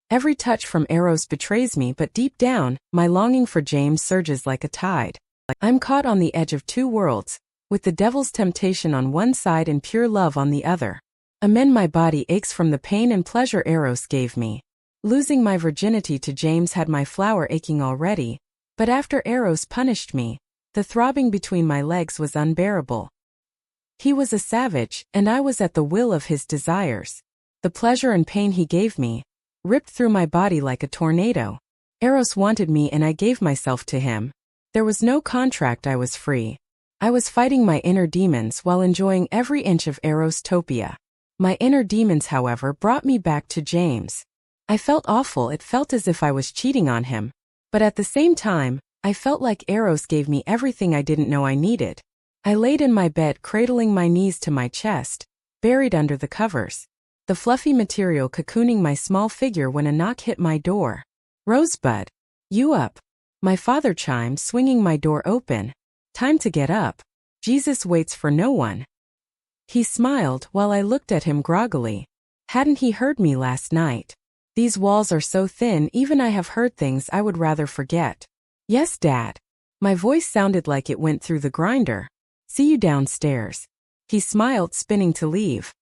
Every touch from Eros betrays me, but deep down, my longing for James surges like a tide. I'm caught on the edge of two worlds, with the devil's temptation on one side and pure love on the other. My body aches from the pain and pleasure Eros gave me. Losing my virginity to James had my flower aching already, but after Eros punished me, the throbbing between my legs was unbearable. He was a savage, and I was at the will of his desires. The pleasure and pain he gave me ripped through my body like a tornado. Eros wanted me and I gave myself to him. There was no contract, I was free. I was fighting my inner demons while enjoying every inch of Eros-topia. My inner demons, however, brought me back to James. I felt awful, it felt as if I was cheating on him. But at the same time, I felt like Eros gave me everything I didn't know I needed. I laid in my bed, cradling my knees to my chest, buried under the covers, the fluffy material cocooning my small figure when a knock hit my door. "Rosebud, you up?" My father chimed, swinging my door open. "Time to get up. Jesus waits for no one." He smiled while I looked at him groggily. Hadn't he heard me last night? These walls are so thin, even I have heard things I would rather forget. "Yes, Dad." My voice sounded like it went through the grinder. "See you downstairs." He smiled, spinning to leave.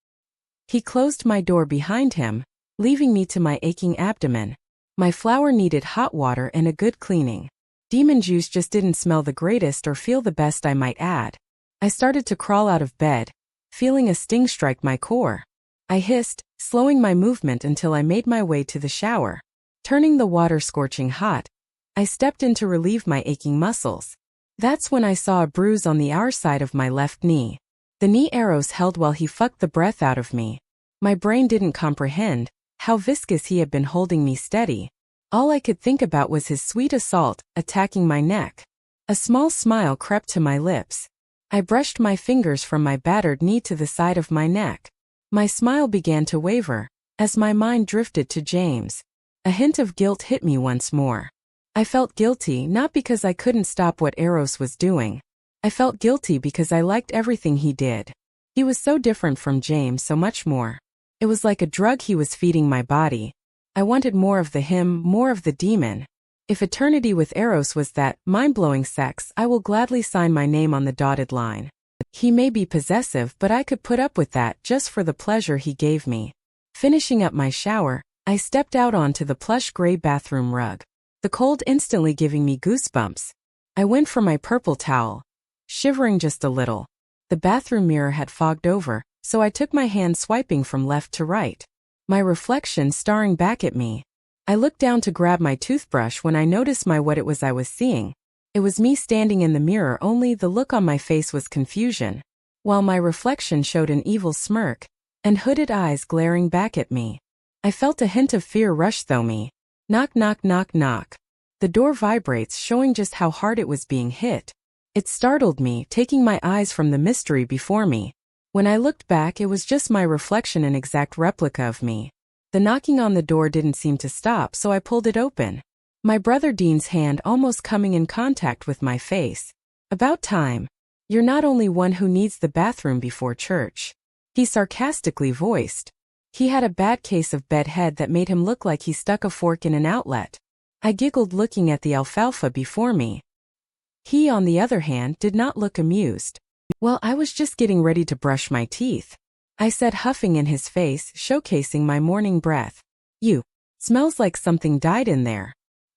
He closed my door behind him, leaving me to my aching abdomen. My flower needed hot water and a good cleaning. Demon juice just didn't smell the greatest, or feel the best, I might add. I started to crawl out of bed, feeling a sting strike my core. I hissed, slowing my movement until I made my way to the shower. Turning the water scorching hot, I stepped in to relieve my aching muscles. That's when I saw a bruise on the outer side of my left knee. The knee Eros held while he fucked the breath out of me. My brain didn't comprehend how viscous he had been holding me steady. All I could think about was his sweet assault, attacking my neck. A small smile crept to my lips. I brushed my fingers from my battered knee to the side of my neck. My smile began to waver as my mind drifted to James. A hint of guilt hit me once more. I felt guilty not because I couldn't stop what Eros was doing. I felt guilty because I liked everything he did. He was so different from James, so much more. It was like a drug he was feeding my body. I wanted more of the him, more of the demon. If eternity with Eros was that mind-blowing sex, I will gladly sign my name on the dotted line. He may be possessive, but I could put up with that just for the pleasure he gave me. Finishing up my shower, I stepped out onto the plush gray bathroom rug, the cold instantly giving me goosebumps. I went for my purple towel, shivering just a little. The bathroom mirror had fogged over, so I took my hand swiping from left to right. My reflection staring back at me. I looked down to grab my toothbrush when I noticed what it was I was seeing. It was me standing in the mirror, only the look on my face was confusion, while my reflection showed an evil smirk and hooded eyes glaring back at me. I felt a hint of fear rush through me. Knock, knock, knock, knock. The door vibrates, showing just how hard it was being hit. It startled me, taking my eyes from the mystery before me. When I looked back, it was just my reflection, an exact replica of me. The knocking on the door didn't seem to stop, so I pulled it open. My brother Dean's hand almost coming in contact with my face. "About time. You're not only one who needs the bathroom before church," he sarcastically voiced. He had a bad case of bedhead that made him look like he stuck a fork in an outlet. I giggled, looking at the alfalfa before me. He, on the other hand, did not look amused. "Well, I was just getting ready to brush my teeth," I said, huffing in his face, showcasing my morning breath. "You, smells like something died in there."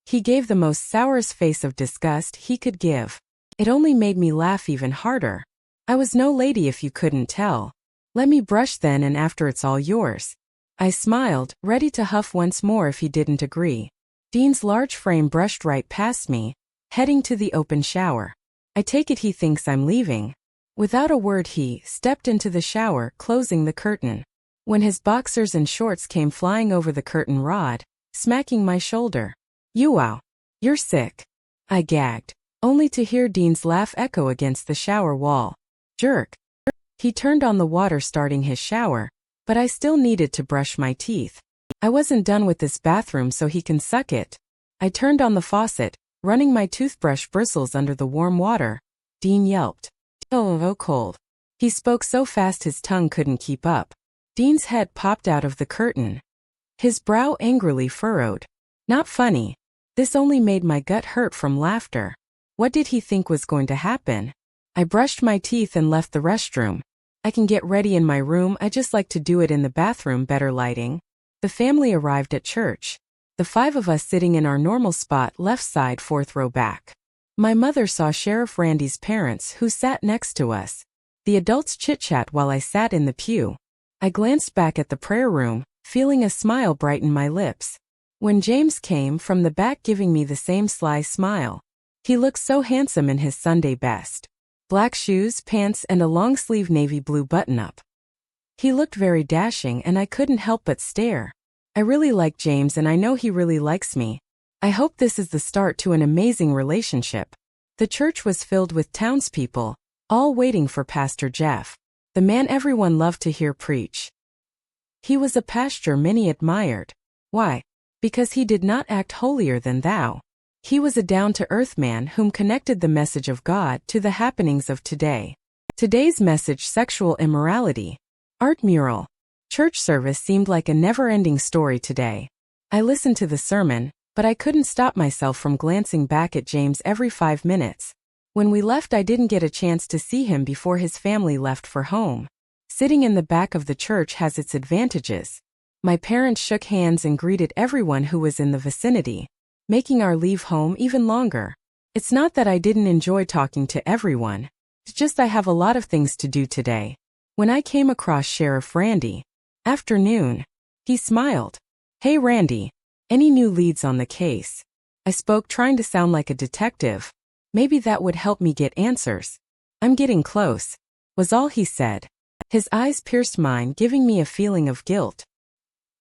He gave the most sourest face of disgust he could give. It only made me laugh even harder. "I was no lady if you couldn't tell. Let me brush then, and after it's all yours." I smiled, ready to huff once more if he didn't agree. Dean's large frame brushed right past me, heading to the open shower. I take it he thinks I'm leaving. Without a word, he stepped into the shower, closing the curtain. When his boxers and shorts came flying over the curtain rod, smacking my shoulder. "You wow. You're sick." I gagged, only to hear Dean's laugh echo against the shower wall. "Jerk." He turned on the water, starting his shower, but I still needed to brush my teeth. I wasn't done with this bathroom, so he can suck it. I turned on the faucet, running my toothbrush bristles under the warm water. Dean yelped. "Oh, cold." He spoke so fast his tongue couldn't keep up. Dean's head popped out of the curtain. His brow angrily furrowed. Not funny. This only made my gut hurt from laughter. What did he think was going to happen? I brushed my teeth and left the restroom. I can get ready in my room, I just like to do it in the bathroom, better lighting. The family arrived at church. The 5 of us sitting in our normal spot, left side, 4th row back. My mother saw Sheriff Randy's parents, who sat next to us. The adults chit-chat while I sat in the pew. I glanced back at the prayer room, feeling a smile brighten my lips. When James came from the back, giving me the same sly smile. He looked so handsome in his Sunday best. Black shoes, pants, and a long-sleeve navy blue button-up. He looked very dashing and I couldn't help but stare. I really like James and I know he really likes me. I hope this is the start to an amazing relationship. The church was filled with townspeople, all waiting for Pastor Jeff, the man everyone loved to hear preach. He was a pastor many admired. Why? Because he did not act holier than thou. He was a down-to-earth man whom connected the message of God to the happenings of today. Today's message: sexual immorality. Art mural. Church service seemed like a never-ending story today. I listened to the sermon, but I couldn't stop myself from glancing back at James every 5 minutes. When we left, I didn't get a chance to see him before his family left for home. Sitting in the back of the church has its advantages. My parents shook hands and greeted everyone who was in the vicinity, making our leave home even longer. It's not that I didn't enjoy talking to everyone. It's just I have a lot of things to do today. When I came across Sheriff Randy, afternoon, he smiled. Hey Randy, any new leads on the case? I spoke, trying to sound like a detective. Maybe that would help me get answers. I'm getting close, was all he said. His eyes pierced mine, giving me a feeling of guilt.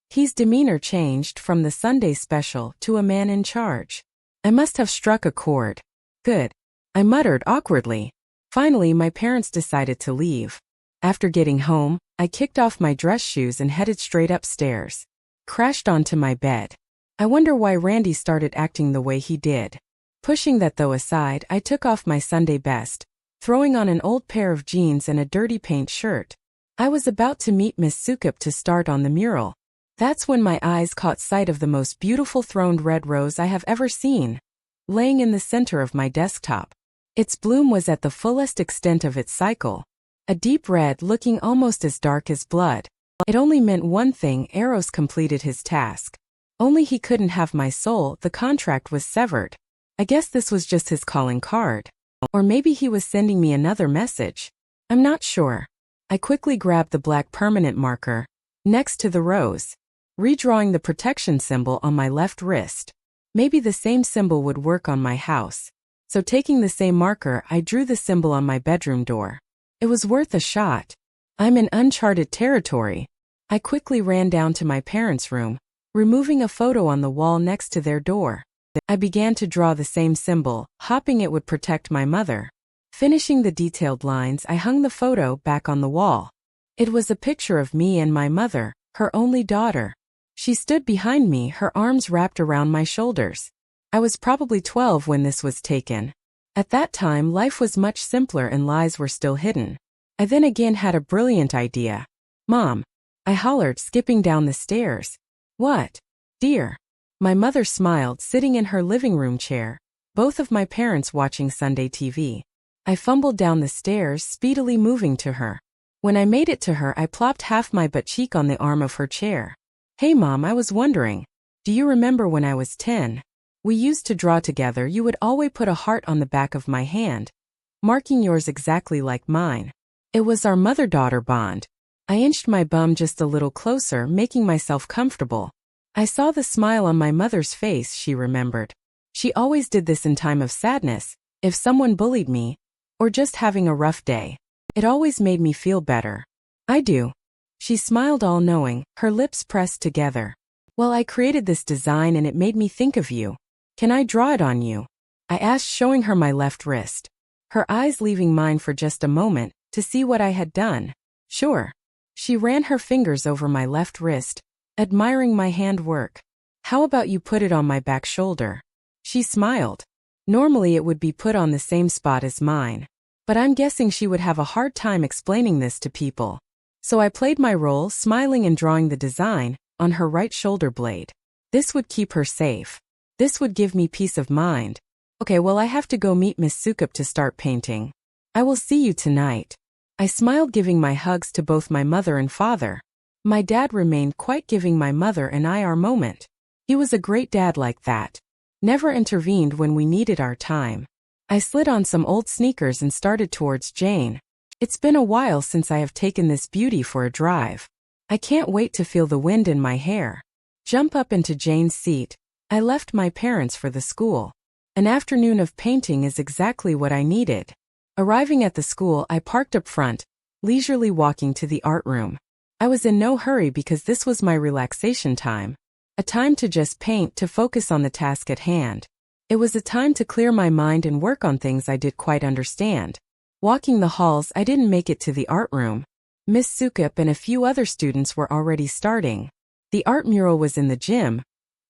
His demeanor changed from the Sunday special to a man in charge. I must have struck a chord. Good, I muttered awkwardly. Finally, my parents decided to leave. After getting home, I kicked off my dress shoes and headed straight upstairs. Crashed onto my bed. I wonder why Randy started acting the way he did. Pushing that though aside, I took off my Sunday best, throwing on an old pair of jeans and a dirty paint shirt. I was about to meet Miss Sukup to start on the mural. That's when my eyes caught sight of the most beautiful throned red rose I have ever seen, laying in the center of my desktop. Its bloom was at the fullest extent of its cycle, a deep red looking almost as dark as blood. It only meant one thing: Eros completed his task. Only he couldn't have my soul, the contract was severed. I guess this was just his calling card. Or maybe he was sending me another message. I'm not sure. I quickly grabbed the black permanent marker next to the rose, redrawing the protection symbol on my left wrist. Maybe the same symbol would work on my house. So taking the same marker, I drew the symbol on my bedroom door. It was worth a shot. I'm in uncharted territory. I quickly ran down to my parents' room, removing a photo on the wall next to their door. I began to draw the same symbol, hoping it would protect my mother. Finishing the detailed lines, I hung the photo back on the wall. It was a picture of me and my mother, her only daughter. She stood behind me, her arms wrapped around my shoulders. I was probably 12 when this was taken. At that time, life was much simpler and lies were still hidden. I then again had a brilliant idea. Mom, I hollered, skipping down the stairs. What? Dear. My mother smiled, sitting in her living room chair, both of my parents watching Sunday TV. I fumbled down the stairs, speedily moving to her. When I made it to her, I plopped half my butt cheek on the arm of her chair. Hey Mom, I was wondering, do you remember when I was 10? We used to draw together. You would always put a heart on the back of my hand, marking yours exactly like mine. It was our mother-daughter bond. I inched my bum just a little closer, making myself comfortable. I saw the smile on my mother's face. She remembered. She always did this in time of sadness, if someone bullied me, or just having a rough day. It always made me feel better. I do. She smiled, all-knowing, her lips pressed together. Well, I created this design and it made me think of you. Can I draw it on you? I asked, showing her my left wrist. Her eyes leaving mine for just a moment, to see what I had done. Sure. She ran her fingers over my left wrist, admiring my handwork. How about you put it on my back shoulder? She smiled. Normally it would be put on the same spot as mine, but I'm guessing she would have a hard time explaining this to people. So I played my role, smiling and drawing the design, on her right shoulder blade. This would keep her safe. This would give me peace of mind. Okay, well, I have to go meet Miss Sukup to start painting. I will see you tonight. I smiled, giving my hugs to both my mother and father. My dad remained quiet, giving my mother and I our moment. He was a great dad like that. Never intervened when we needed our time. I slid on some old sneakers and started towards Jane. It's been a while since I have taken this beauty for a drive. I can't wait to feel the wind in my hair. Jump up into Jane's seat. I left my parents for the school. An afternoon of painting is exactly what I needed. Arriving at the school, I parked up front, leisurely walking to the art room. I was in no hurry because this was my relaxation time. A time to just paint, to focus on the task at hand. It was a time to clear my mind and work on things I did quite understand. Walking the halls, I didn't make it to the art room. Miss Sukup and a few other students were already starting. The art mural was in the gym.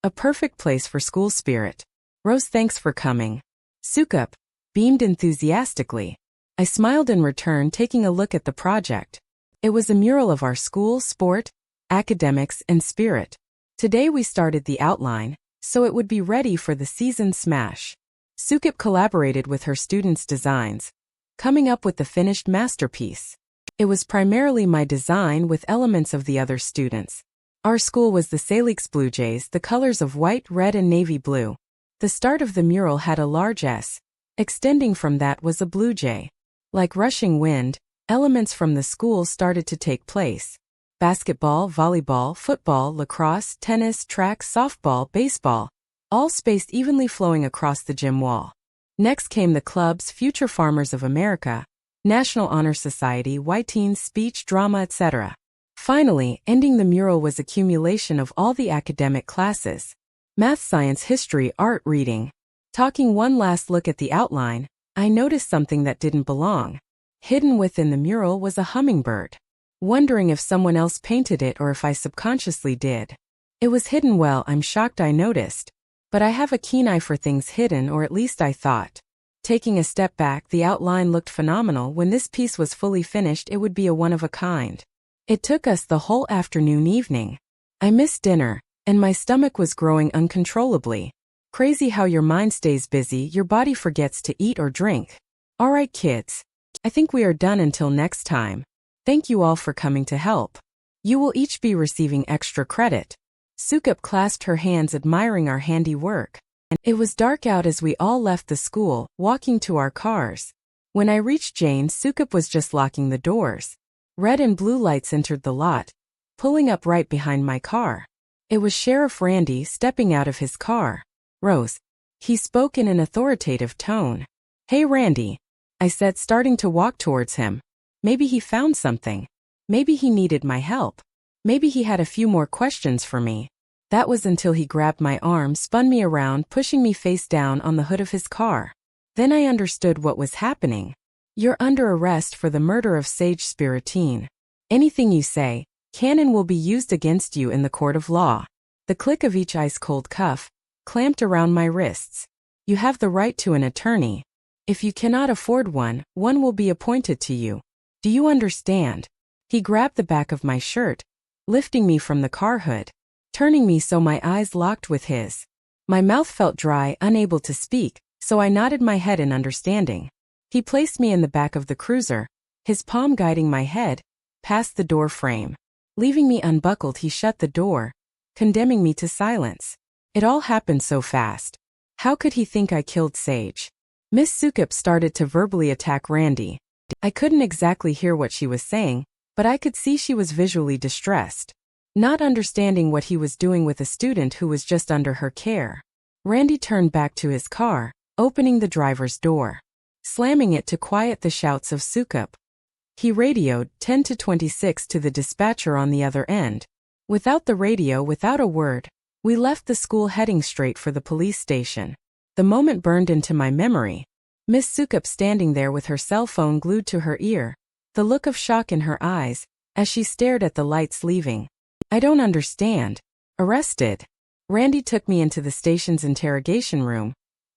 A perfect place for school spirit. Rose, thanks for coming. Sukup beamed enthusiastically. I smiled in return, taking a look at the project. It was a mural of our school, sport, academics, and spirit. Today we started the outline, so it would be ready for the season smash. Sukup collaborated with her students' designs, coming up with the finished masterpiece. It was primarily my design with elements of the other students. Our school was the Salix Blue Jays, the colors of white, red, and navy blue. The start of the mural had a large S. Extending from that was a blue jay. Like rushing wind, elements from the school started to take place. Basketball, volleyball, football, lacrosse, tennis, track, softball, baseball, all spaced evenly, flowing across the gym wall. Next came the clubs: Future Farmers of America, National Honor Society, White Teens, speech, drama, etc. Finally, ending the mural was accumulation of all the academic classes: math, science, history, art, reading. Taking one last look at the outline, I noticed something that didn't belong. Hidden within the mural was a hummingbird. Wondering if someone else painted it or if I subconsciously did. It was hidden well, I'm shocked I noticed. But I have a keen eye for things hidden, or at least I thought. Taking a step back, the outline looked phenomenal. When this piece was fully finished, it would be a one-of-a-kind. It took us the whole afternoon, evening. I missed dinner, and my stomach was growing uncontrollably. Crazy how your mind stays busy, your body forgets to eat or drink. Alright kids. I think we are done until next time. Thank you all for coming to help. You will each be receiving extra credit. Sukup clasped her hands, admiring our handiwork. It was dark out as we all left the school, walking to our cars. When I reached Jane, Sukup was just locking the doors. Red and blue lights entered the lot, pulling up right behind my car. It was Sheriff Randy stepping out of his car. Rose. He spoke in an authoritative tone. Hey Randy, I said, starting to walk towards him. Maybe he found something. Maybe he needed my help. Maybe he had a few more questions for me. That was until he grabbed my arm, spun me around, pushing me face down on the hood of his car. Then I understood what was happening. You're under arrest for the murder of Sage Spiritine. Anything you say, can and will be used against you in the court of law. The click of each ice-cold cuff clamped around my wrists. You have the right to an attorney. If you cannot afford one, one will be appointed to you. Do you understand? He grabbed the back of my shirt, lifting me from the car hood, turning me so my eyes locked with his. My mouth felt dry, unable to speak, so I nodded my head in understanding. He placed me in the back of the cruiser, his palm guiding my head past the door frame. Leaving me unbuckled, he shut the door, condemning me to silence. It all happened so fast. How could he think I killed Sage? Miss Sukup started to verbally attack Randy. I couldn't exactly hear what she was saying, but I could see she was visually distressed, not understanding what he was doing with a student who was just under her care. Randy turned back to his car, opening the driver's door, slamming it to quiet the shouts of Sukup. He radioed 10 to 26 to the dispatcher on the other end. Without the radio, without a word, we left the school, heading straight for the police station. The moment burned into my memory. Miss Sukup standing there with her cell phone glued to her ear, the look of shock in her eyes, as she stared at the lights leaving. I don't understand. Arrested. Randy took me into the station's interrogation room,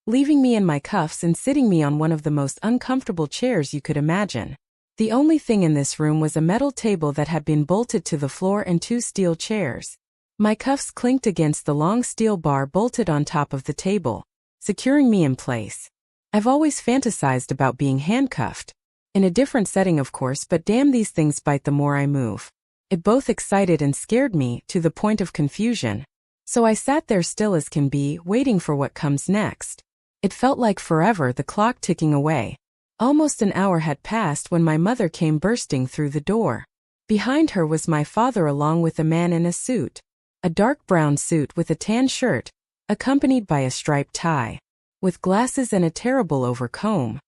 leaving me in my cuffs and sitting me on one of the most uncomfortable chairs you could imagine. The only thing in this room was a metal table that had been bolted to the floor and two steel chairs. My cuffs clinked against the long steel bar bolted on top of the table, securing me in place. I've always fantasized about being handcuffed. In a different setting, of course, but damn, these things bite the more I move. It both excited and scared me to the point of confusion. So I sat there still as can be, waiting for what comes next. It felt like forever, the clock ticking away. Almost an hour had passed when my mother came bursting through the door. Behind her was my father along with a man in a suit. A dark brown suit with a tan shirt, accompanied by a striped tie. With glasses and a terrible overcomb.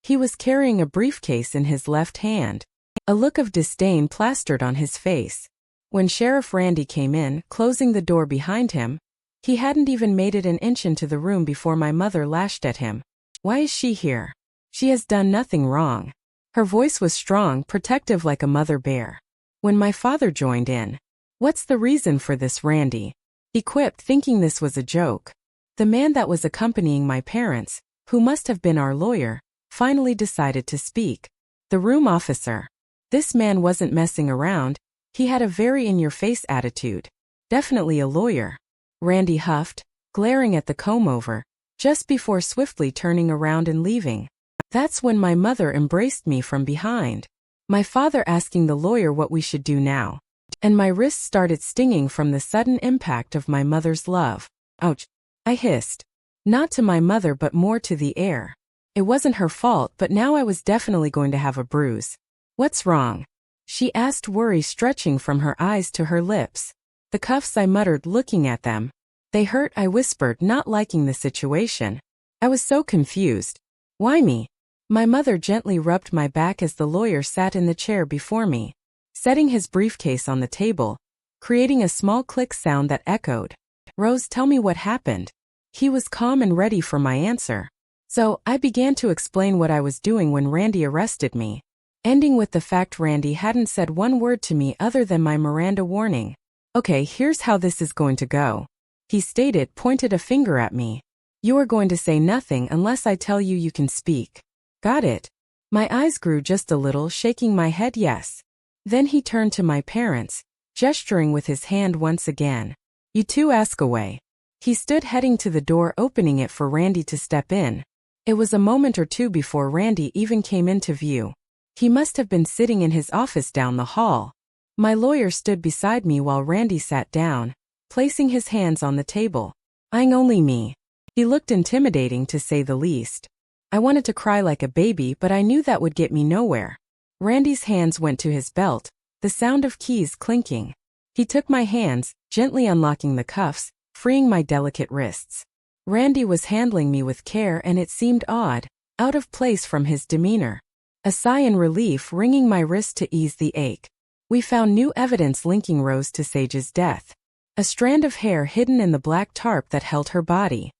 He was carrying a briefcase in his left hand. A look of disdain plastered on his face. When Sheriff Randy came in, closing the door behind him, he hadn't even made it an inch into the room before my mother lashed at him. Why is she here? She has done nothing wrong. Her voice was strong, protective like a mother bear. When my father joined in, what's the reason for this, Randy? He quipped, thinking this was a joke. The man that was accompanying my parents, who must have been our lawyer, finally decided to speak. The room officer. This man wasn't messing around. He had a very in-your-face attitude. Definitely a lawyer. Randy huffed, glaring at the comb-over, just before swiftly turning around and leaving. That's when my mother embraced me from behind. My father asking the lawyer what we should do now. And my wrists started stinging from the sudden impact of my mother's love. Ouch! I hissed. Not to my mother but more to the air. It wasn't her fault, but now I was definitely going to have a bruise. What's wrong? She asked, worry stretching from her eyes to her lips. The cuffs, I muttered, looking at them. They hurt, I whispered, not liking the situation. I was so confused. Why me? My mother gently rubbed my back as the lawyer sat in the chair before me, setting his briefcase on the table, creating a small click sound that echoed. Rose, tell me what happened. He was calm and ready for my answer. So, I began to explain what I was doing when Randy arrested me, ending with the fact Randy hadn't said one word to me other than my Miranda warning. Okay, here's how this is going to go. He stated, pointed a finger at me. You are going to say nothing unless I tell you you can speak. Got it? My eyes grew just a little, shaking my head yes. Then he turned to my parents, gesturing with his hand once again. You two ask away. He stood heading to the door, opening it for Randy to step in. It was a moment or two before Randy even came into view. He must have been sitting in his office down the hall. My lawyer stood beside me while Randy sat down, placing his hands on the table, eyeing only me. He looked intimidating to say the least. I wanted to cry like a baby, but I knew that would get me nowhere. Randy's hands went to his belt, the sound of keys clinking. He took my hands, gently unlocking the cuffs, freeing my delicate wrists. Randy was handling me with care and it seemed odd, out of place from his demeanor. A sigh in relief wringing my wrist to ease the ache. We found new evidence linking Rose to Sage's death. A strand of hair hidden in the black tarp that held her body.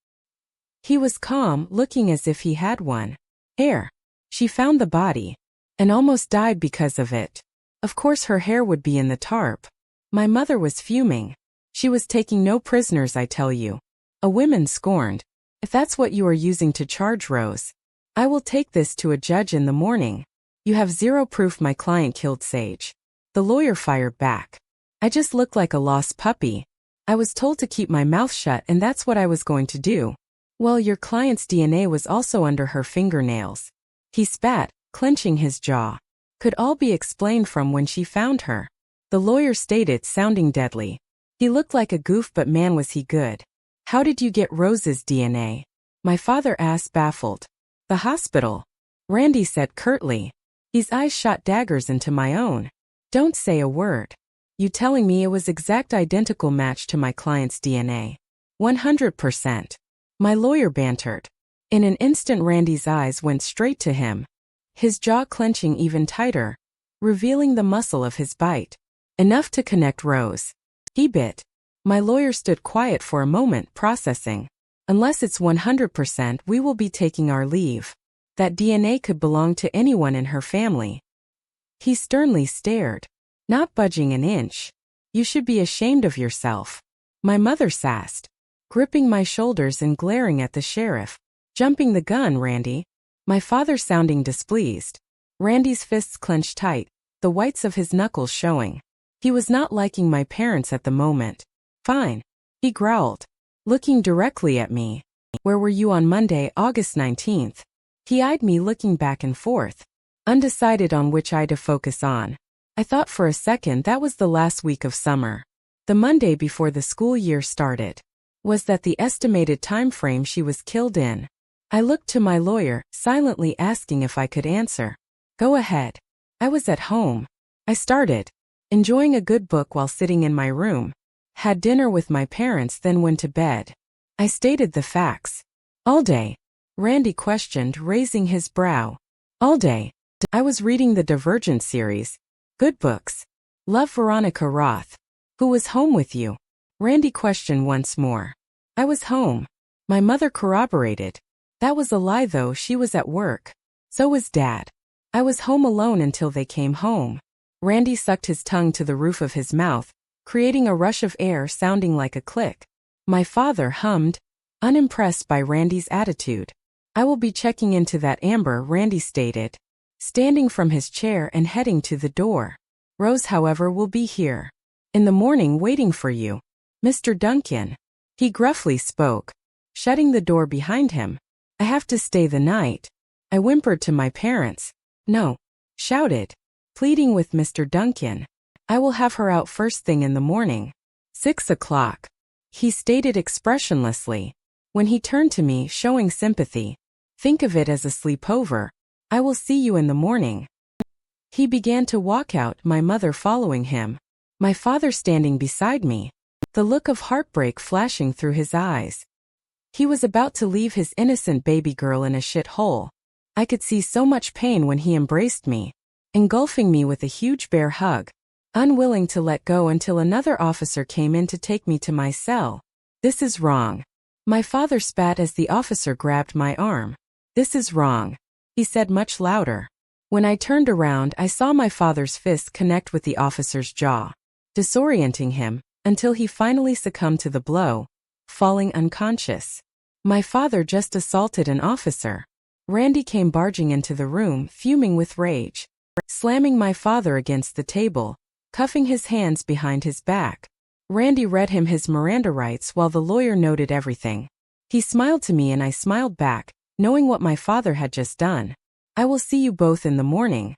He was calm, looking as if he had one. Hair. She found the body. And almost died because of it. Of course her hair would be in the tarp. My mother was fuming. She was taking no prisoners, I tell you. A woman scorned. If that's what you are using to charge Rose, I will take this to a judge in the morning. You have zero proof my client killed Sage. The lawyer fired back. I just looked like a lost puppy. I was told to keep my mouth shut and that's what I was going to do. Well, your client's DNA was also under her fingernails. He spat, clenching his jaw. Could all be explained from when she found her. The lawyer stated, sounding deadly. He looked like a goof, but man was he good. How did you get Rose's DNA? My father asked, baffled. The hospital. Randy said curtly. His eyes shot daggers into my own. Don't say a word. You telling me it was exact identical match to my client's DNA? 100%. My lawyer bantered. In an instant Randy's eyes went straight to him, his jaw clenching even tighter, revealing the muscle of his bite. Enough to connect Rose. He bit. My lawyer stood quiet for a moment, processing. Unless it's 100%, we will be taking our leave. That DNA could belong to anyone in her family. He sternly stared, not budging an inch. You should be ashamed of yourself. My mother sassed, gripping my shoulders and glaring at the sheriff. Jumping the gun, Randy. My father sounding displeased. Randy's fists clenched tight, the whites of his knuckles showing. He was not liking my parents at the moment. Fine, he growled, looking directly at me. Where were you on Monday, August 19th? He eyed me, looking back and forth, undecided on which eye to focus on. I thought for a second that was the last week of summer. The Monday before the school year started. Was that the estimated time frame she was killed in? I looked to my lawyer, silently asking if I could answer. Go ahead. I was at home. I started, enjoying a good book while sitting in my room. Had dinner with my parents, then went to bed. I stated the facts. All day? Randy questioned, raising his brow. All day. I was reading the Divergent series. Good books. Love Veronica Roth. Who was home with you? Randy questioned once more. I was home. My mother corroborated. That was a lie though, she was at work. So was Dad. I was home alone until they came home. Randy sucked his tongue to the roof of his mouth, creating a rush of air sounding like a click. My father hummed, unimpressed by Randy's attitude. I will be checking into that, Amber, Randy stated, standing from his chair and heading to the door. Rose, however, will be here in the morning waiting for you. Mr. Duncan, he gruffly spoke, shutting the door behind him. I have to stay the night. I whimpered to my parents. No, shouted, pleading with Mr. Duncan. I will have her out first thing in the morning. 6 o'clock. He stated expressionlessly. When he turned to me, showing sympathy. Think of it as a sleepover. I will see you in the morning. He began to walk out, my mother following him. My father standing beside me, the look of heartbreak flashing through his eyes. He was about to leave his innocent baby girl in a shithole. I could see so much pain when he embraced me, engulfing me with a huge bear hug, unwilling to let go until another officer came in to take me to my cell. This is wrong. My father spat as the officer grabbed my arm. This is wrong, he said much louder. When I turned around, I saw my father's fist connect with the officer's jaw, disorienting him, until he finally succumbed to the blow, falling unconscious. My father just assaulted an officer. Randy came barging into the room, fuming with rage, slamming my father against the table, cuffing his hands behind his back. Randy read him his Miranda rights while the lawyer noted everything. He smiled to me and I smiled back, knowing what my father had just done. I will see you both in the morning.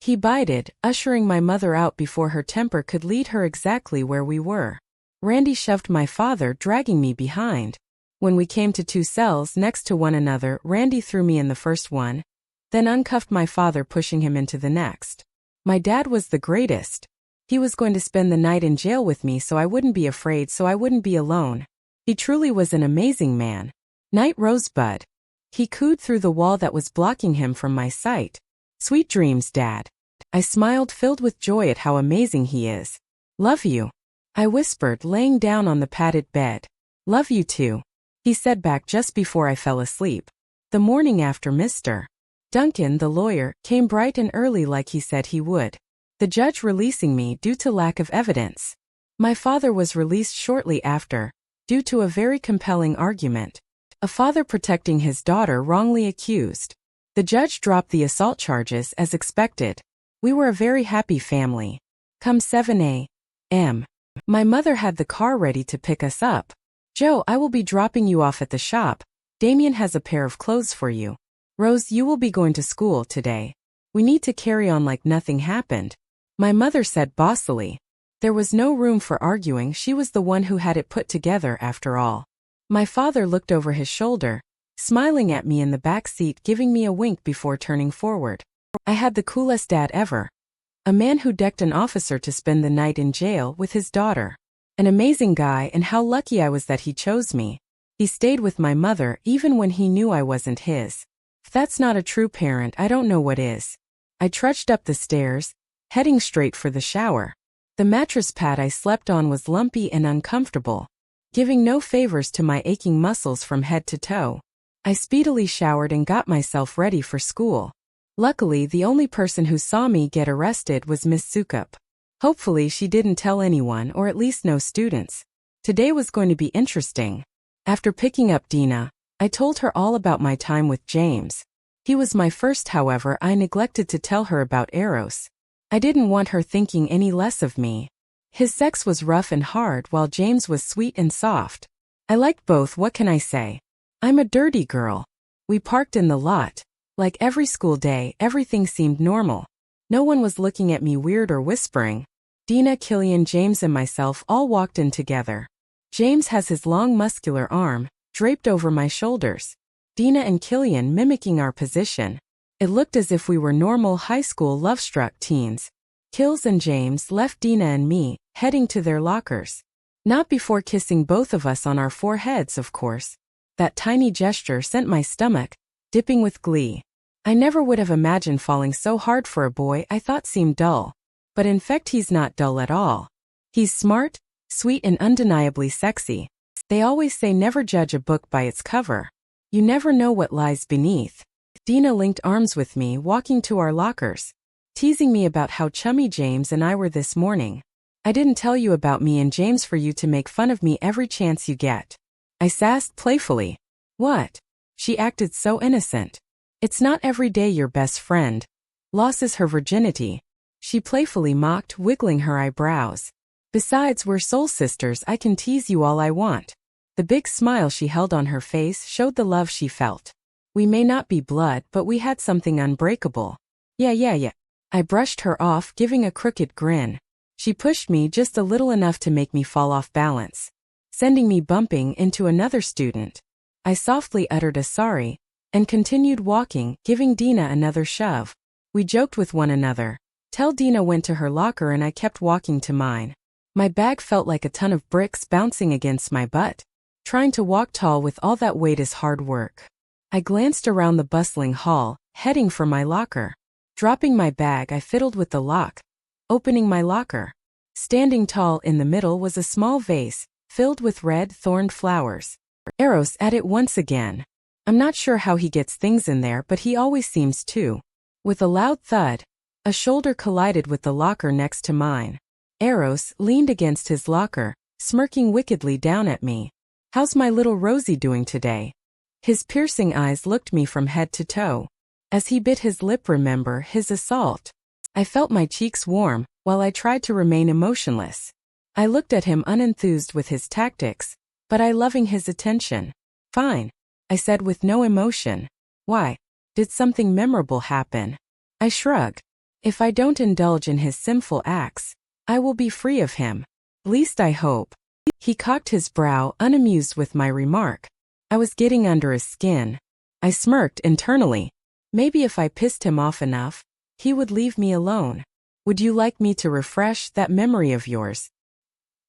He bided, ushering my mother out before her temper could lead her exactly where we were. Randy shoved my father, dragging me behind. When we came to 2 cells next to one another, Randy threw me in the first one, then uncuffed my father, pushing him into the next. My dad was the greatest. He was going to spend the night in jail with me so I wouldn't be afraid, so I wouldn't be alone. He truly was an amazing man. Night, Rosebud. He cooed through the wall that was blocking him from my sight. Sweet dreams, Dad. I smiled, filled with joy at how amazing he is. Love you, I whispered, laying down on the padded bed. Love you too, he said back just before I fell asleep. The morning after, Mr. Duncan, the lawyer, came bright and early like he said he would. The judge releasing me due to lack of evidence. My father was released shortly after, due to a very compelling argument. A father protecting his daughter wrongly accused. The judge dropped the assault charges as expected. We were a very happy family. Come 7 a.m. My mother had the car ready to pick us up. Joe, I will be dropping you off at the shop. Damien has a pair of clothes for you. Rose, you will be going to school today. We need to carry on like nothing happened. My mother said bossily. There was no room for arguing, she was the one who had it put together after all. My father looked over his shoulder, smiling at me in the back seat, giving me a wink before turning forward. I had the coolest dad ever. A man who decked an officer to spend the night in jail with his daughter. An amazing guy, and how lucky I was that he chose me. He stayed with my mother even when he knew I wasn't his. If that's not a true parent, I don't know what is. I trudged up the stairs, heading straight for the shower. The mattress pad I slept on was lumpy and uncomfortable, giving no favors to my aching muscles from head to toe. I speedily showered and got myself ready for school. Luckily, the only person who saw me get arrested was Miss Sukup. Hopefully she didn't tell anyone, or at least no students. Today was going to be interesting. After picking up Dina, I told her all about my time with James. He was my first, however, I neglected to tell her about Eros. I didn't want her thinking any less of me. His sex was rough and hard while James was sweet and soft. I liked both, what can I say? I'm a dirty girl. We parked in the lot. Like every school day, everything seemed normal. No one was looking at me weird or whispering. Dina, Killian, James and myself all walked in together. James has his long muscular arm draped over my shoulders. Dina and Killian mimicking our position. It looked as if we were normal high school love-struck teens. Kills and James left Dina and me, heading to their lockers. Not before kissing both of us on our foreheads, of course. That tiny gesture sent my stomach dipping with glee. I never would have imagined falling so hard for a boy I thought seemed dull. But in fact he's not dull at all. He's smart, sweet and undeniably sexy. They always say never judge a book by its cover. You never know what lies beneath. Dina linked arms with me walking to our lockers, teasing me about how chummy James and I were this morning. I didn't tell you about me and James for you to make fun of me every chance you get. I sassed playfully. What? She acted so innocent. It's not every day your best friend loses her virginity. She playfully mocked, wiggling her eyebrows. Besides, we're soul sisters, I can tease you all I want. The big smile she held on her face showed the love she felt. We may not be blood, but we had something unbreakable. Yeah. I brushed her off, giving a crooked grin. She pushed me just a little, enough to make me fall off balance, sending me bumping into another student. I softly uttered a sorry and continued walking, giving Dina another shove. We joked with one another. Till Dina went to her locker and I kept walking to mine. My bag felt like a ton of bricks bouncing against my butt. Trying to walk tall with all that weight is hard work. I glanced around the bustling hall, heading for my locker. Dropping my bag, I fiddled with the lock, opening my locker. Standing tall in the middle was a small vase, filled with red thorned flowers. Eros at it once again. I'm not sure how he gets things in there, but he always seems to. With a loud thud, a shoulder collided with the locker next to mine. Eros leaned against his locker, smirking wickedly down at me. How's my little Rosie doing today? His piercing eyes looked me from head to toe. As he bit his lip, remember his assault. I felt my cheeks warm, while I tried to remain emotionless. I looked at him unenthused with his tactics, but I loving his attention. Fine, I said with no emotion. Why? Did something memorable happen? I shrugged. If I don't indulge in his sinful acts, I will be free of him. Least I hope. He cocked his brow, unamused with my remark. I was getting under his skin. I smirked internally. Maybe if I pissed him off enough, he would leave me alone. Would you like me to refresh that memory of yours?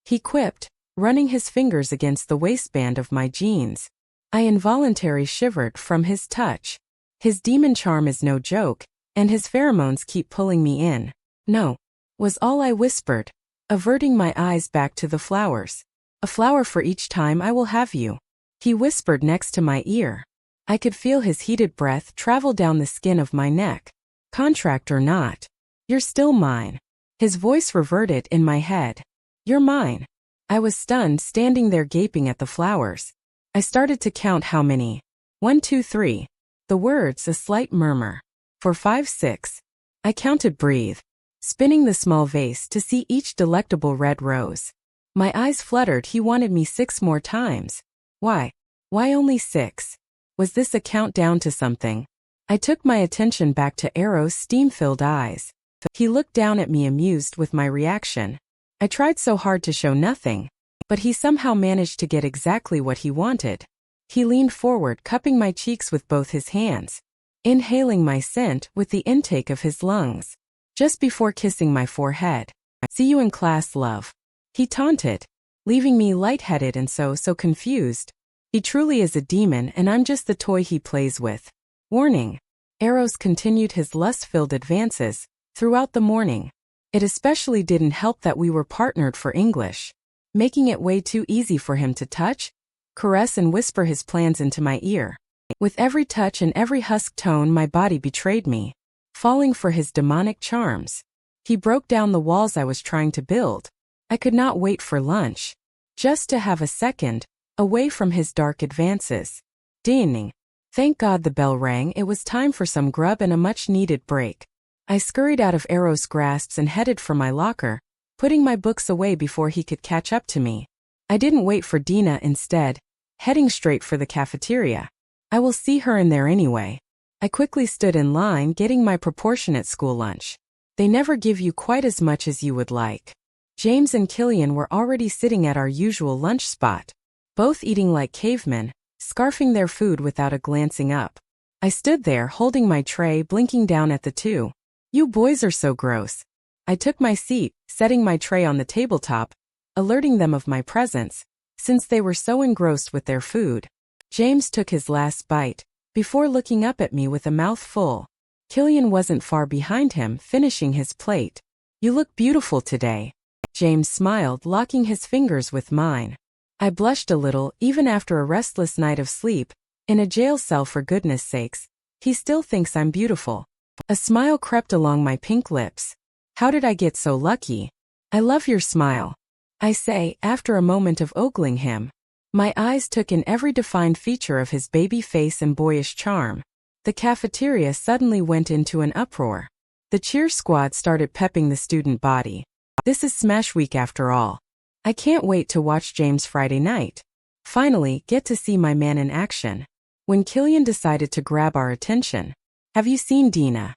He quipped, running his fingers against the waistband of my jeans. I involuntarily shivered from his touch. His demon charm is no joke, and his pheromones keep pulling me in. No, was all I whispered, averting my eyes back to the flowers. A flower for each time I will have you. He whispered next to my ear. I could feel his heated breath travel down the skin of my neck. Contract or not, you're still mine. His voice reverted in my head. You're mine. I was stunned, standing there gaping at the flowers. I started to count how many. 1, 2, 3. The words a slight murmur. 4, 5, 6. I counted, breathe, spinning the small vase to see each delectable red rose. My eyes fluttered. He wanted me 6 more times. Why? Why only 6? Was this a countdown to something? I took my attention back to Eros' steam-filled eyes. He looked down at me, amused with my reaction. I tried so hard to show nothing, but he somehow managed to get exactly what he wanted. He leaned forward, cupping my cheeks with both his hands, inhaling my scent with the intake of his lungs. Just before kissing my forehead. See you in class, love. He taunted, leaving me lightheaded and so confused. He truly is a demon, and I'm just the toy he plays with. Warning. Eros continued his lust-filled advances throughout the morning. It especially didn't help that we were partnered for English, making it way too easy for him to touch, caress and whisper his plans into my ear. With every touch and every husk tone, my body betrayed me, falling for his demonic charms. He broke down the walls I was trying to build. I could not wait for lunch, just to have a second away from his dark advances. Ding. Thank God the bell rang. It was time for some grub and a much-needed break. I scurried out of Eros' grasps and headed for my locker, putting my books away before he could catch up to me. I didn't wait for Dina instead, heading straight for the cafeteria. I will see her in there anyway. I quickly stood in line getting my proportionate school lunch. They never give you quite as much as you would like. James and Killian were already sitting at our usual lunch spot, both eating like cavemen, scarfing their food without a glancing up. I stood there holding my tray, blinking down at the two. You boys are so gross. I took my seat, setting my tray on the tabletop, alerting them of my presence, since they were so engrossed with their food. James took his last bite, before looking up at me with a mouth full. Killian wasn't far behind him, finishing his plate. You look beautiful today. James smiled, locking his fingers with mine. I blushed a little, even after a restless night of sleep. In a jail cell, for goodness sakes. He still thinks I'm beautiful. A smile crept along my pink lips. How did I get so lucky? I love your smile, I say, after a moment of ogling him. My eyes took in every defined feature of his baby face and boyish charm. The cafeteria suddenly went into an uproar. The cheer squad started pepping the student body. This is Smash Week after all. I can't wait to watch James Friday night. Finally, get to see my man in action. When Killian decided to grab our attention. Have you seen Dina?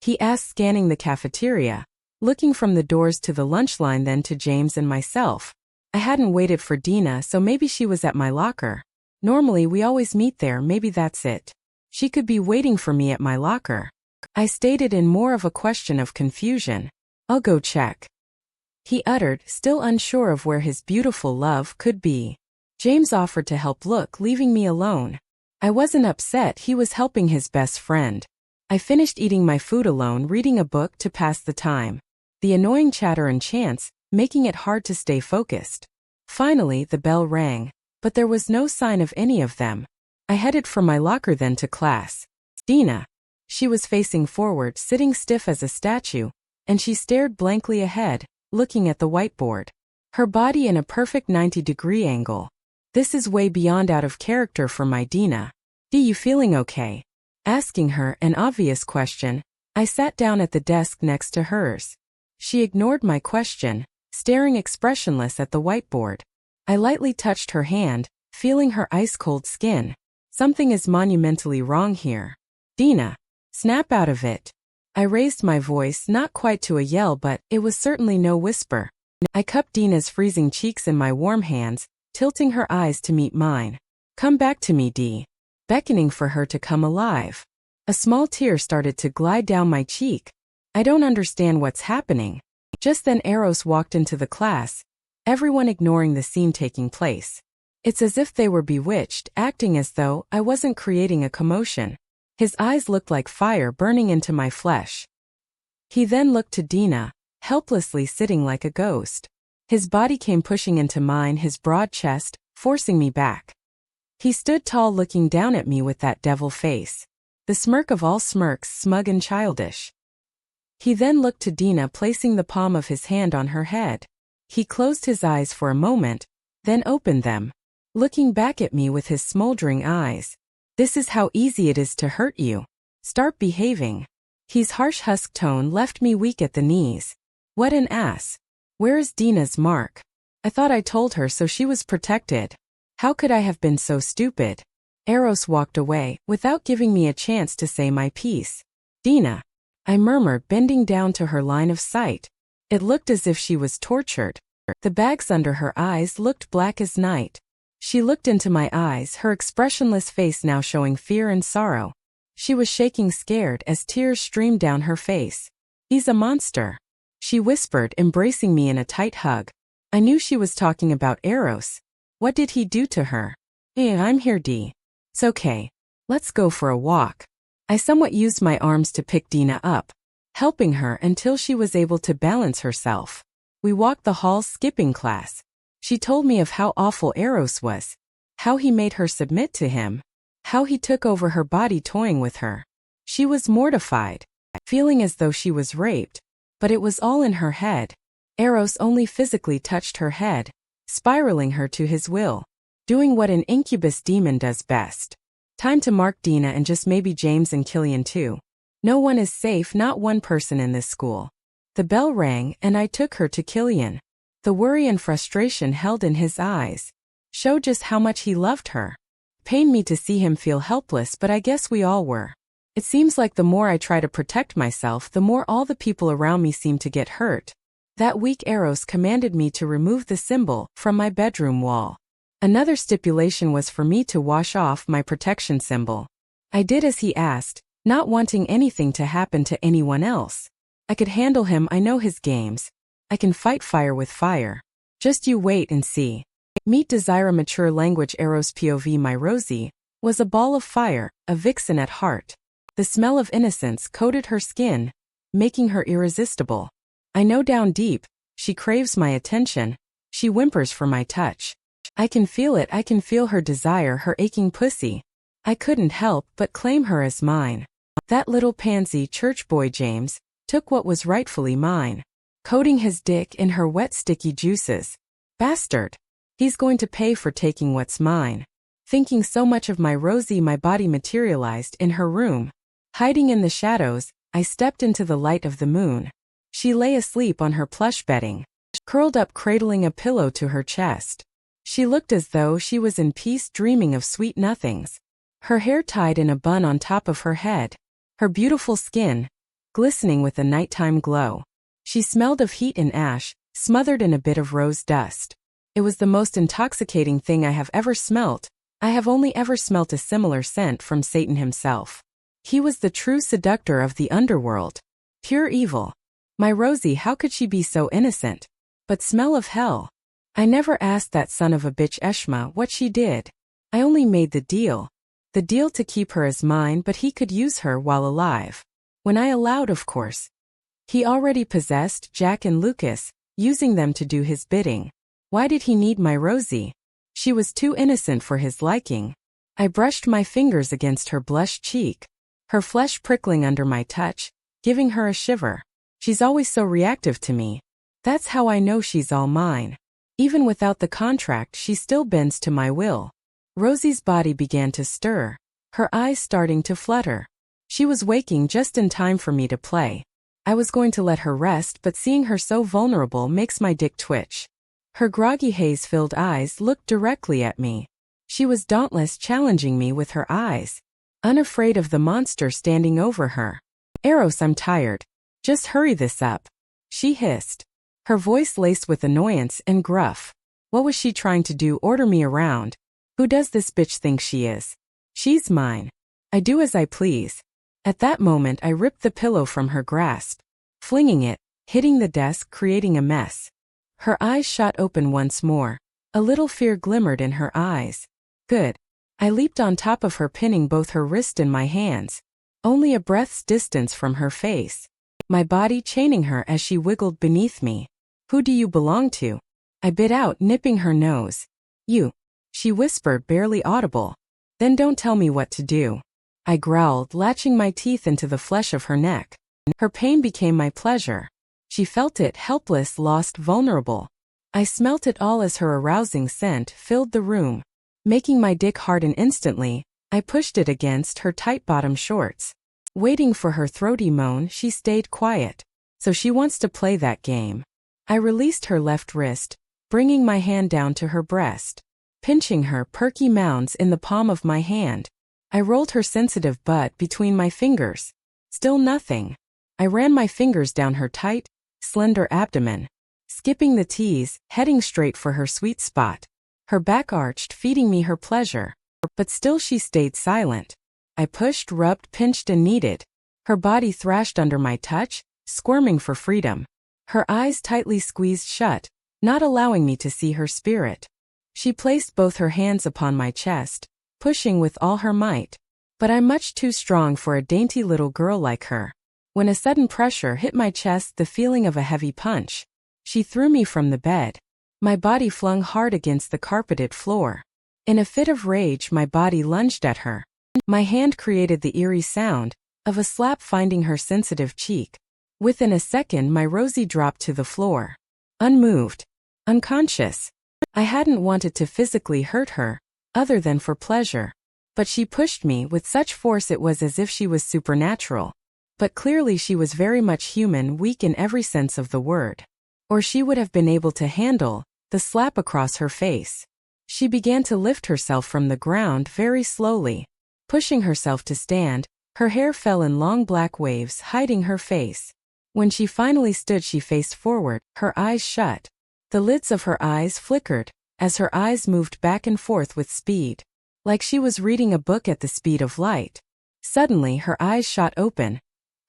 He asked, scanning the cafeteria, looking from the doors to the lunch line, then to James and myself. I hadn't waited for Dina, so maybe she was at my locker. Normally we always meet there, maybe that's it. She could be waiting for me at my locker. I stated in more of a question of confusion. I'll go check. He uttered, still unsure of where his beautiful love could be. James offered to help look, leaving me alone. I wasn't upset, he was helping his best friend. I finished eating my food alone, reading a book to pass the time. The annoying chatter and chants, making it hard to stay focused. Finally, the bell rang, but there was no sign of any of them. I headed for my locker then to class. Dina. She was facing forward, sitting stiff as a statue, and she stared blankly ahead, looking at the whiteboard. Her body in a perfect 90-degree angle. This is way beyond out of character for my Dina. D, you feeling okay? Asking her an obvious question, I sat down at the desk next to hers. She ignored my question, staring expressionless at the whiteboard. I lightly touched her hand, feeling her ice-cold skin. Something is monumentally wrong here. Dina. Snap out of it. I raised my voice, not quite to a yell, but it was certainly no whisper. I cupped Dina's freezing cheeks in my warm hands, tilting her eyes to meet mine. Come back to me, D. Beckoning for her to come alive. A small tear started to glide down my cheek. I don't understand what's happening. Just then Eros walked into the class, everyone ignoring the scene taking place. It's as if they were bewitched, acting as though I wasn't creating a commotion. His eyes looked like fire burning into my flesh. He then looked to Dina, helplessly sitting like a ghost. His body came pushing into mine, his broad chest, forcing me back. He stood tall, looking down at me with that devil face. The smirk of all smirks, smug and childish. He then looked to Dina, placing the palm of his hand on her head. He closed his eyes for a moment, then opened them, looking back at me with his smoldering eyes. This is how easy it is to hurt you. Start behaving. His harsh husk tone left me weak at the knees. What an ass. Where is Dina's mark? I thought I told her so she was protected. How could I have been so stupid? Eros walked away, without giving me a chance to say my piece. Dina. I murmured, bending down to her line of sight. It looked as if she was tortured. The bags under her eyes looked black as night. She looked into my eyes, her expressionless face now showing fear and sorrow. She was shaking, scared, as tears streamed down her face. He's a monster, she whispered, embracing me in a tight hug. I knew she was talking about Eros. What did he do to her? Hey, I'm here, D. It's okay. Let's go for a walk. I somewhat used my arms to pick Dina up, helping her until she was able to balance herself. We walked the halls, skipping class. She told me of how awful Eros was, how he made her submit to him, how he took over her body, toying with her. She was mortified, feeling as though she was raped, but it was all in her head. Eros only physically touched her head, spiraling her to his will, doing what an incubus demon does best. Time to mark Dina and just maybe James and Killian too. No one is safe, not one person in this school. The bell rang and I took her to Killian. The worry and frustration held in his eyes showed just how much he loved her. Pained me to see him feel helpless, but I guess we all were. It seems like the more I try to protect myself, the more all the people around me seem to get hurt. That week Eros commanded me to remove the symbol from my bedroom wall. Another stipulation was for me to wash off my protection symbol. I did as he asked, not wanting anything to happen to anyone else. I could handle him, I know his games. I can fight fire with fire. Just you wait and see. Meet Desire. Mature language. Eros POV. My Rosie was a ball of fire, a vixen at heart. The smell of innocence coated her skin, making her irresistible. I know down deep, she craves my attention. She whimpers for my touch. I can feel it, I can feel her desire, her aching pussy. I couldn't help but claim her as mine. That little pansy church boy James took what was rightfully mine, coating his dick in her wet sticky juices. Bastard. He's going to pay for taking what's mine. Thinking so much of my Rosie, my body materialized in her room. Hiding in the shadows, I stepped into the light of the moon. She lay asleep on her plush bedding, curled up cradling a pillow to her chest. She looked as though she was in peace, dreaming of sweet nothings. Her hair tied in a bun on top of her head. Her beautiful skin, glistening with a nighttime glow. She smelled of heat and ash, smothered in a bit of rose dust. It was the most intoxicating thing I have ever smelt. I have only ever smelt a similar scent from Satan himself. He was the true seductor of the underworld. Pure evil. My Rosie, how could she be so innocent? But smell of hell. I never asked that son of a bitch Eshma what she did. I only made the deal. The deal to keep her as mine, but he could use her while alive. When I allowed, of course. He already possessed Jack and Lucas, using them to do his bidding. Why did he need my Rosie? She was too innocent for his liking. I brushed my fingers against her blushed cheek, her flesh prickling under my touch, giving her a shiver. She's always so reactive to me. That's how I know she's all mine. Even without the contract, she still bends to my will. Rosie's body began to stir, her eyes starting to flutter. She was waking just in time for me to play. I was going to let her rest, but seeing her so vulnerable makes my dick twitch. Her groggy haze-filled eyes looked directly at me. She was dauntless, challenging me with her eyes, unafraid of the monster standing over her. Eros, I'm tired. Just hurry this up. She hissed, her voice laced with annoyance and gruff. What was she trying to do? Order me around? Who does this bitch think she is? She's mine. I do as I please. At that moment I ripped the pillow from her grasp, flinging it, hitting the desk, creating a mess. Her eyes shot open once more. A little fear glimmered in her eyes. Good. I leaped on top of her, pinning both her wrist and my hands, only a breath's distance from her face. My body chaining her as she wiggled beneath me. Who do you belong to? I bit out, nipping her nose. You. She whispered, barely audible. Then don't tell me what to do. I growled, latching my teeth into the flesh of her neck. Her pain became my pleasure. She felt it, helpless, lost, vulnerable. I smelt it all as her arousing scent filled the room, making my dick harden instantly. I pushed it against her tight-bottom shorts. Waiting for her throaty moan, she stayed quiet. So she wants to play that game. I released her left wrist, bringing my hand down to her breast, pinching her perky mounds in the palm of my hand. I rolled her sensitive butt between my fingers. Still nothing. I ran my fingers down her tight, slender abdomen, skipping the tease, heading straight for her sweet spot. Her back arched, feeding me her pleasure. But still she stayed silent. I pushed, rubbed, pinched and kneaded. Her body thrashed under my touch, squirming for freedom. Her eyes tightly squeezed shut, not allowing me to see her spirit. She placed both her hands upon my chest, pushing with all her might. But I'm much too strong for a dainty little girl like her. When a sudden pressure hit my chest, the feeling of a heavy punch, she threw me from the bed. My body flung hard against the carpeted floor. In a fit of rage, my body lunged at her. My hand created the eerie sound of a slap finding her sensitive cheek. Within a second, my Rosie dropped to the floor, unmoved, unconscious. I hadn't wanted to physically hurt her, other than for pleasure. But she pushed me with such force it was as if she was supernatural. But clearly she was very much human, weak in every sense of the word. Or she would have been able to handle the slap across her face. She began to lift herself from the ground very slowly. Pushing herself to stand, her hair fell in long black waves, hiding her face. When she finally stood, she faced forward, her eyes shut. The lids of her eyes flickered, as her eyes moved back and forth with speed, like she was reading a book at the speed of light. Suddenly her eyes shot open,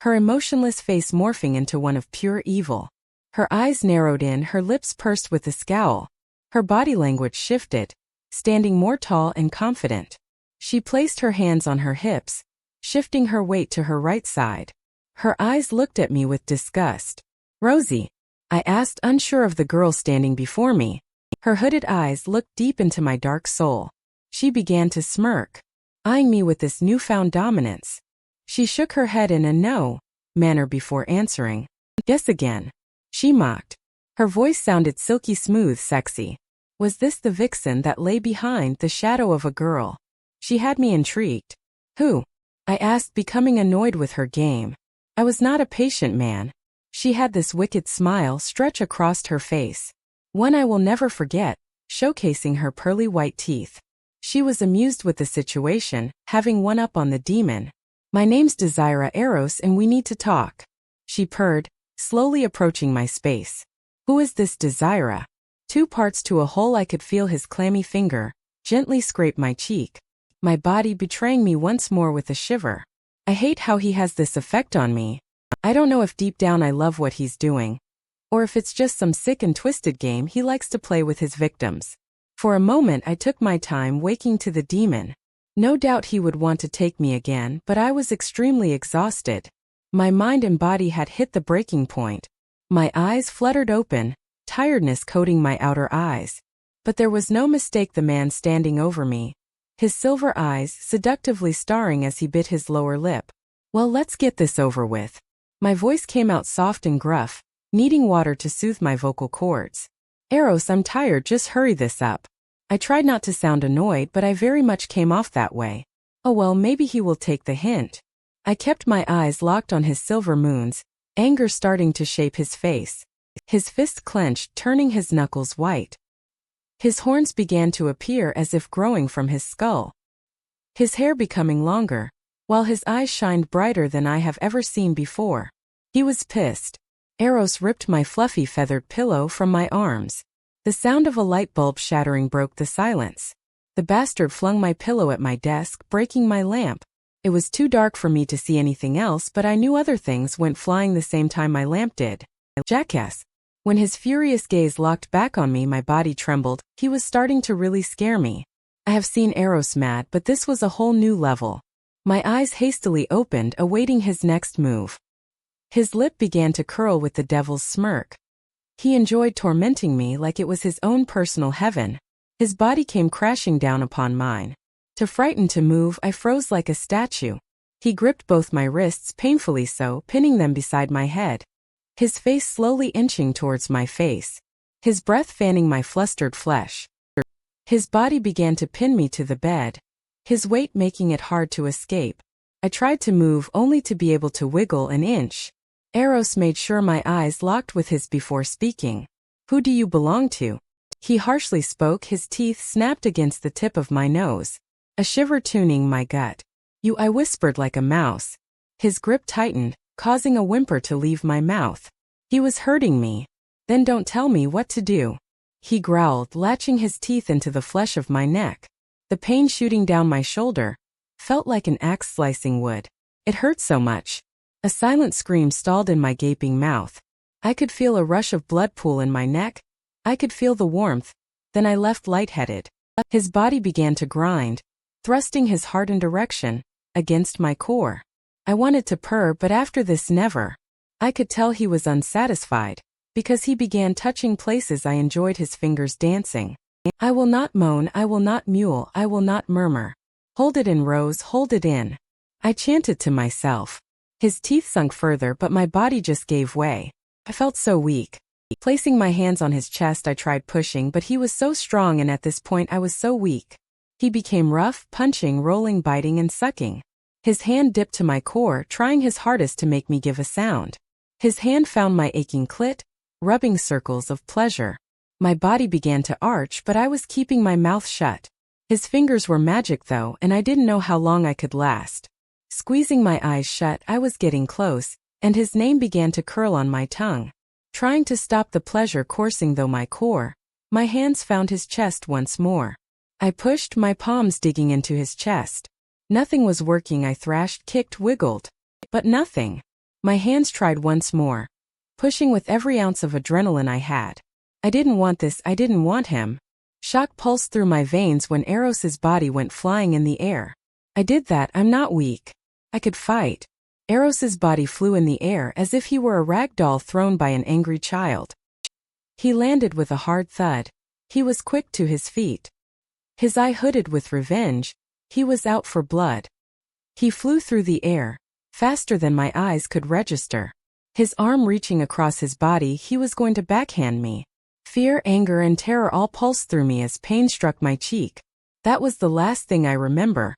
her emotionless face morphing into one of pure evil. Her eyes narrowed in, her lips pursed with a scowl. Her body language shifted, standing more tall and confident. She placed her hands on her hips, shifting her weight to her right side. Her eyes looked at me with disgust. "Rosie?" I asked, unsure of the girl standing before me. Her hooded eyes looked deep into my dark soul. She began to smirk, eyeing me with this newfound dominance. She shook her head in a no manner before answering. "Guess again," she mocked. Her voice sounded silky smooth, sexy. Was this the vixen that lay behind the shadow of a girl? She had me intrigued. "Who?" I asked, becoming annoyed with her game. I was not a patient man. She had this wicked smile stretch across her face, one I will never forget, showcasing her pearly white teeth. She was amused with the situation, having one up on the demon. "My name's Desira Eros and we need to talk," she purred, slowly approaching my space. "Who is this Desira?" 2 parts to a whole. I could feel his clammy finger gently scrape my cheek, my body betraying me once more with a shiver. I hate how he has this effect on me. I don't know if deep down I love what he's doing, or if it's just some sick and twisted game he likes to play with his victims. For a moment I took my time waking to the demon. No doubt he would want to take me again, but I was extremely exhausted. My mind and body had hit the breaking point. My eyes fluttered open, tiredness coating my outer eyes. But there was no mistake the man standing over me, his silver eyes seductively starring as he bit his lower lip. "Well, let's get this over with." My voice came out soft and gruff, needing water to soothe my vocal cords. "Eros, I'm tired, just hurry this up." I tried not to sound annoyed, but I very much came off that way. Oh well, maybe he will take the hint. I kept my eyes locked on his silver moons, anger starting to shape his face. His fist clenched, turning his knuckles white. His horns began to appear as if growing from his skull, his hair becoming longer, while his eyes shined brighter than I have ever seen before. He was pissed. Eros ripped my fluffy feathered pillow from my arms. The sound of a light bulb shattering broke the silence. The bastard flung my pillow at my desk, breaking my lamp. It was too dark for me to see anything else, but I knew other things went flying the same time my lamp did. "Jackass." When his furious gaze locked back on me, my body trembled. He was starting to really scare me. I have seen Eros mad, but this was a whole new level. My eyes hastily opened, awaiting his next move. His lip began to curl with the devil's smirk. He enjoyed tormenting me like it was his own personal heaven. His body came crashing down upon mine. Too frightened to move, I froze like a statue. He gripped both my wrists, painfully so, pinning them beside my head. His face slowly inching towards my face, his breath fanning my flustered flesh. His body began to pin me to the bed, his weight making it hard to escape. I tried to move only to be able to wiggle an inch. Eros made sure my eyes locked with his before speaking. "Who do you belong to?" He harshly spoke, his teeth snapped against the tip of my nose, a shiver tuning my gut. "You," I whispered like a mouse. His grip tightened, causing a whimper to leave my mouth. He was hurting me. "Then don't tell me what to do," he growled, latching his teeth into the flesh of my neck. The pain shooting down my shoulder felt like an axe slicing wood. It hurt so much. A silent scream stalled in my gaping mouth. I could feel a rush of blood pool in my neck. I could feel the warmth. Then I left lightheaded. His body began to grind, thrusting his hardened erection against my core. I wanted to purr, but after this, never. I could tell he was unsatisfied, because he began touching places I enjoyed, his fingers dancing. "I will not moan, I will not mewl, I will not murmur. Hold it in, Rose, hold it in," I chanted to myself. His teeth sunk further, but my body just gave way. I felt so weak. Placing my hands on his chest, I tried pushing, but he was so strong, and at this point I was so weak. He became rough, punching, rolling, biting, and sucking. His hand dipped to my core, trying his hardest to make me give a sound. His hand found my aching clit, rubbing circles of pleasure. My body began to arch, but I was keeping my mouth shut. His fingers were magic though, and I didn't know how long I could last. Squeezing my eyes shut, I was getting close, and his name began to curl on my tongue. Trying to stop the pleasure coursing through my core, my hands found his chest once more. I pushed, my palms digging into his chest. Nothing was working. I thrashed, kicked, wiggled. But nothing. My hands tried once more, pushing with every ounce of adrenaline I had. I didn't want this, I didn't want him. Shock pulsed through my veins when Eros's body went flying in the air. I did that, I'm not weak. I could fight. Eros's body flew in the air as if he were a rag doll thrown by an angry child. He landed with a hard thud. He was quick to his feet. His eye hooded with revenge. He was out for blood. He flew through the air, faster than my eyes could register. His arm reaching across his body, he was going to backhand me. Fear, anger, and terror all pulsed through me as pain struck my cheek. That was the last thing I remember,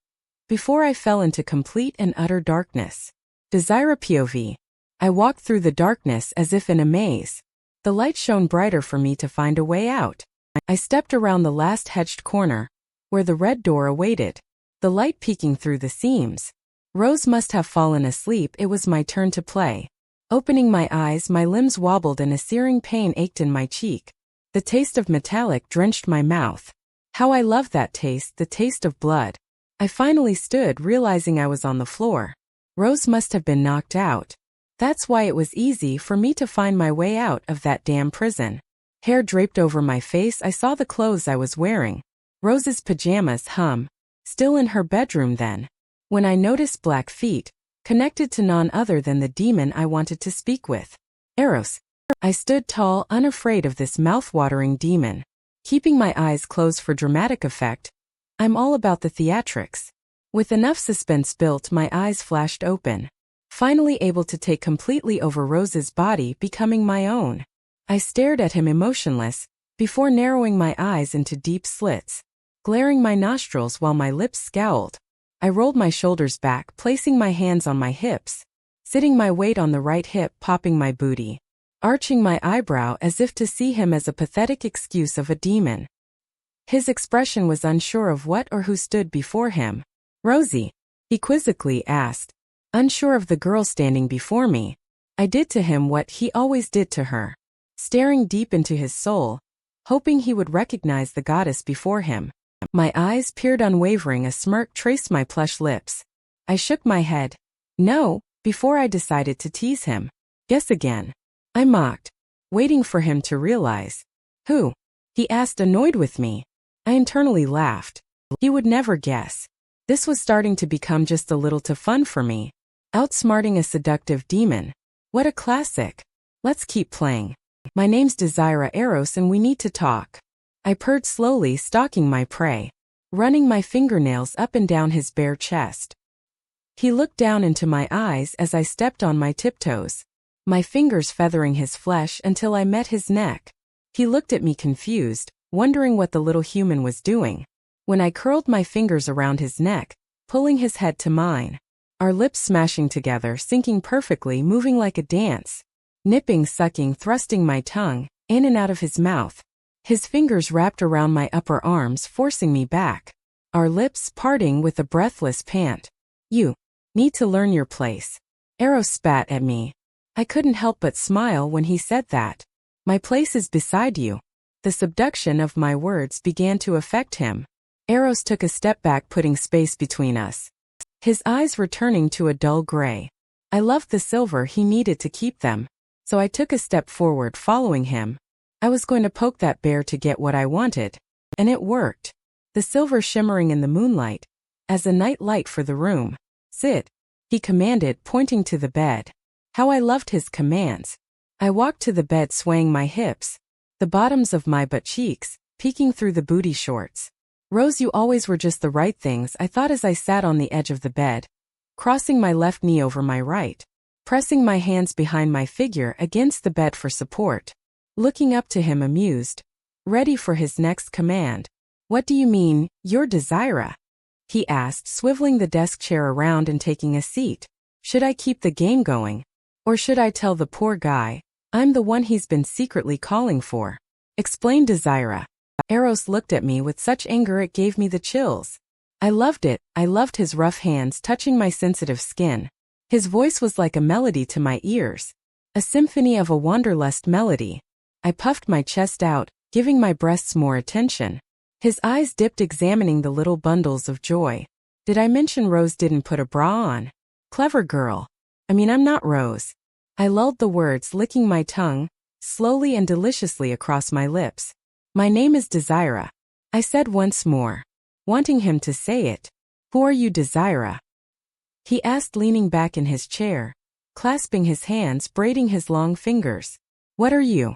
before I fell into complete and utter darkness. Desire POV. I walked through the darkness as if in a maze. The light shone brighter for me to find a way out. I stepped around the last hedged corner, where the red door awaited, the light peeking through the seams. Rose must have fallen asleep. It was my turn to play. Opening my eyes, my limbs wobbled and a searing pain ached in my cheek. The taste of metallic drenched my mouth. How I loved that taste, the taste of blood. I finally stood, realizing I was on the floor. Rose must have been knocked out. That's why it was easy for me to find my way out of that damn prison. Hair draped over my face, I saw the clothes I was wearing. Rose's pajamas, still in her bedroom then. When I noticed black feet, connected to none other than the demon I wanted to speak with. Eros. I stood tall, unafraid of this mouth-watering demon. Keeping my eyes closed for dramatic effect, I'm all about the theatrics. With enough suspense built, my eyes flashed open. Finally able to take completely over Rose's body, becoming my own. I stared at him emotionless, before narrowing my eyes into deep slits, glaring my nostrils while my lips scowled. I rolled my shoulders back, placing my hands on my hips, sitting my weight on the right hip, popping my booty, arching my eyebrow as if to see him as a pathetic excuse of a demon. His expression was unsure of what or who stood before him. Rosie? He quizzically asked, unsure of the girl standing before me. I did to him what he always did to her, staring deep into his soul, hoping he would recognize the goddess before him. My eyes peered unwavering, a smirk traced my plush lips. I shook my head. No, before I decided to tease him. Guess again. I mocked, waiting for him to realize. Who? He asked, annoyed with me. I internally laughed. He would never guess. This was starting to become just a little too fun for me. Outsmarting a seductive demon. What a classic. Let's keep playing. My name's Desire Eros and we need to talk. I purred slowly, stalking my prey, running my fingernails up and down his bare chest. He looked down into my eyes as I stepped on my tiptoes, my fingers feathering his flesh until I met his neck. He looked at me confused, wondering what the little human was doing. When I curled my fingers around his neck, pulling his head to mine, our lips smashing together, syncing perfectly, moving like a dance, nipping, sucking, thrusting my tongue in and out of his mouth. His fingers wrapped around my upper arms, forcing me back, our lips parting with a breathless pant. You need to learn your place. Eros spat at me. I couldn't help but smile when he said that. My place is beside you. The subduction of my words began to affect him. Eros took a step back, putting space between us, his eyes returning to a dull gray. I loved the silver, he needed to keep them, so I took a step forward, following him. I was going to poke that bear to get what I wanted, and it worked. The silver shimmering in the moonlight, as a night light for the room. Sit, he commanded, pointing to the bed. How I loved his commands. I walked to the bed, swaying my hips, the bottoms of my butt cheeks peeking through the booty shorts. Rose, you always were just the right things, I thought as I sat on the edge of the bed, crossing my left knee over my right, pressing my hands behind my figure against the bed for support, looking up to him amused, ready for his next command. What do you mean, you're Desira? he asked, swiveling the desk chair around and taking a seat. Should I keep the game going? Or should I tell the poor guy I'm the one he's been secretly calling for? Explained Desira. Eros looked at me with such anger it gave me the chills. I loved it. I loved his rough hands touching my sensitive skin. His voice was like a melody to my ears. A symphony of a wanderlust melody. I puffed my chest out, giving my breasts more attention. His eyes dipped, examining the little bundles of joy. Did I mention Rose didn't put a bra on? Clever girl. I'm not Rose. I lulled the words, licking my tongue, slowly and deliciously across my lips. My name is Desira, I said once more, wanting him to say it. Who are you, Desira? He asked, leaning back in his chair, clasping his hands, braiding his long fingers. What are you?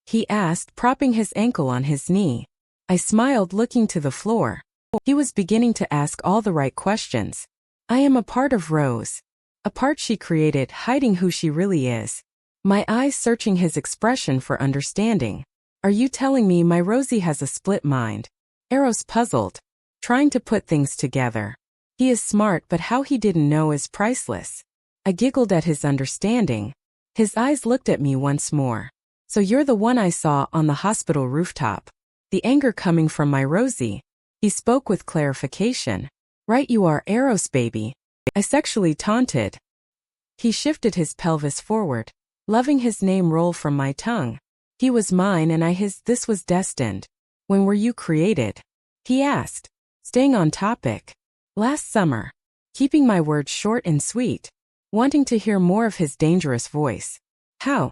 He asked, propping his ankle on his knee. I smiled, looking to the floor. He was beginning to ask all the right questions. I am a part of Rose. A part she created, hiding who she really is. My eyes searching his expression for understanding. Are you telling me my Rosie has a split mind? Eros puzzled, trying to put things together. He is smart, but how he didn't know is priceless. I giggled at his understanding. His eyes looked at me once more. So you're the one I saw on the hospital rooftop. The anger coming from my Rosie. He spoke with clarification. Right, you are, Eros baby. I sexually taunted. He shifted his pelvis forward, loving his name roll from my tongue. He was mine and I his. This was destined. When were you created? He asked, staying on topic. Last summer. Keeping my words short and sweet, wanting to hear more of his dangerous voice. How?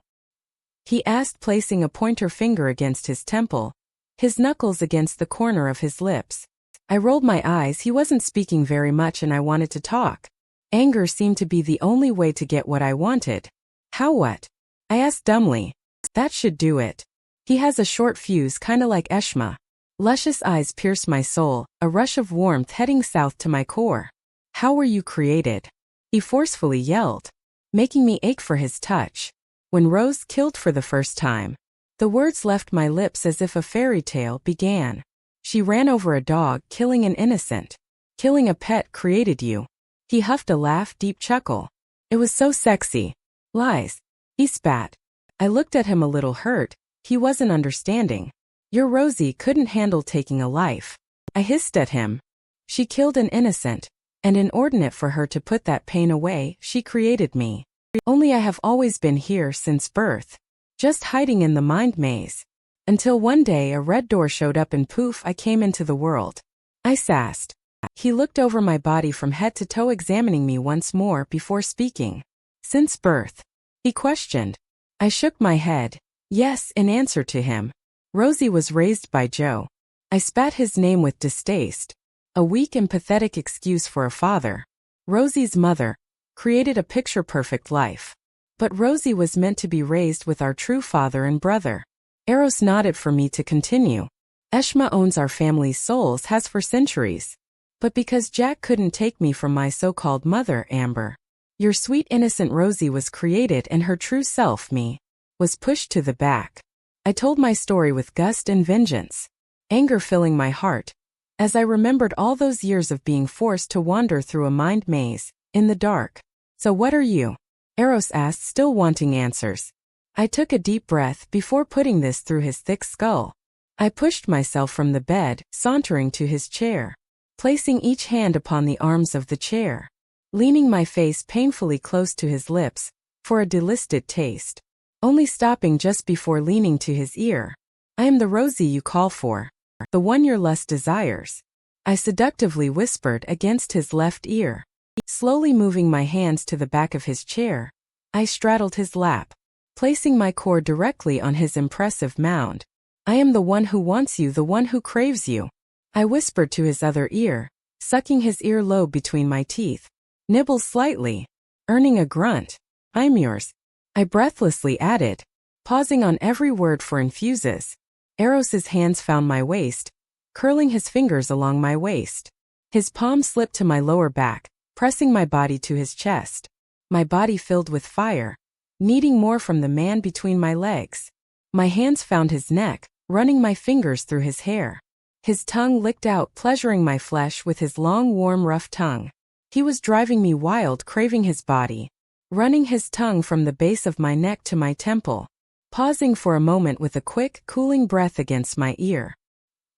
He asked, placing a pointer finger against his temple, his knuckles against the corner of his lips. I rolled my eyes. He wasn't speaking very much and I wanted to talk. Anger seemed to be the only way to get what I wanted. How what? I asked dumbly. That should do it. He has a short fuse, kinda like Eshma. Luscious eyes pierced my soul, a rush of warmth heading south to my core. How were you created? He forcefully yelled, making me ache for his touch. When Rose killed for the first time. The words left my lips as if a fairy tale began. She ran over a dog, killing an innocent. Killing a pet created you. He huffed a laugh, deep chuckle. It was so sexy. Lies. He spat. I looked at him a little hurt. He wasn't understanding. Your Rosie couldn't handle taking a life. I hissed at him. She killed an innocent, and inordinate for her to put that pain away, she created me. Only I have always been here since birth. Just hiding in the mind maze. Until one day a red door showed up and poof, I came into the world. I sassed. He looked over my body from head to toe, examining me once more before speaking. Since birth? He questioned. I shook my head. Yes, in answer to him. Rosie was raised by Joe. I spat his name with distaste. A weak and pathetic excuse for a father. Rosie's mother created a picture-perfect life. But Rosie was meant to be raised with our true father and brother. Eros nodded for me to continue. Eshma owns our family's souls, has for centuries. But because Jack couldn't take me from my so-called mother, Amber, your sweet innocent Rosie was created and her true self, me, was pushed to the back. I told my story with gust and vengeance, anger filling my heart, as I remembered all those years of being forced to wander through a mind maze, in the dark. So what are you? Eros asked, still wanting answers. I took a deep breath before putting this through his thick skull. I pushed myself from the bed, sauntering to his chair, placing each hand upon the arms of the chair, leaning my face painfully close to his lips, for a delisted taste, only stopping just before leaning to his ear. I am the Rosie you call for, the one your lust desires. I seductively whispered against his left ear, slowly moving my hands to the back of his chair. I straddled his lap, placing my core directly on his impressive mound. I am the one who wants you, the one who craves you. I whispered to his other ear, sucking his earlobe between my teeth. Nibble slightly, earning a grunt. I'm yours. I breathlessly added, pausing on every word for infuses. Eros's hands found my waist, curling his fingers along my waist. His palm slipped to my lower back, pressing my body to his chest. My body filled with fire, needing more from the man between my legs. My hands found his neck, running my fingers through his hair. His tongue licked out, pleasuring my flesh with his long, warm, rough tongue. He was driving me wild, craving his body, running his tongue from the base of my neck to my temple, pausing for a moment with a quick, cooling breath against my ear.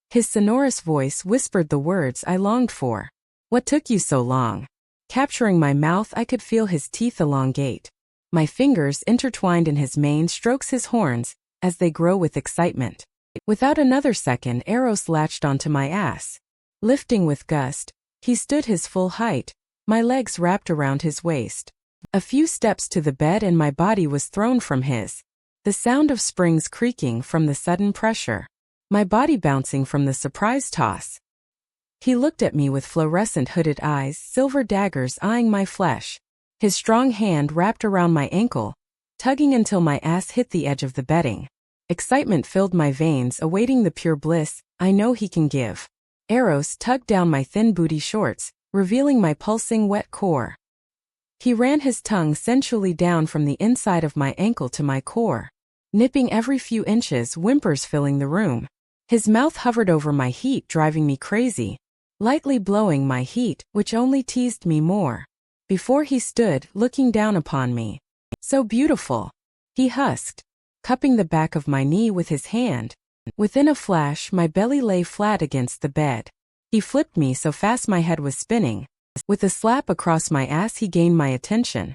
His sonorous voice whispered the words I longed for. "What took you so long?" Capturing my mouth, I could feel his teeth elongate. My fingers intertwined in his mane, strokes his horns as they grow with excitement. Without another second, Eros latched onto my ass. Lifting with gust, he stood his full height, my legs wrapped around his waist. A few steps to the bed and my body was thrown from his. The sound of springs creaking from the sudden pressure. My body bouncing from the surprise toss. He looked at me with fluorescent hooded eyes, silver daggers eyeing my flesh. His strong hand wrapped around my ankle, tugging until my ass hit the edge of the bedding. Excitement filled my veins, awaiting the pure bliss I know he can give. Eros tugged down my thin booty shorts, revealing my pulsing wet core. He ran his tongue sensually down from the inside of my ankle to my core, nipping every few inches, whimpers filling the room. His mouth hovered over my heat, driving me crazy, lightly blowing my heat, which only teased me more. Before he stood, looking down upon me. "So beautiful," he husked, cupping the back of my knee with his hand. Within a flash, my belly lay flat against the bed. He flipped me so fast my head was spinning. With a slap across my ass, he gained my attention.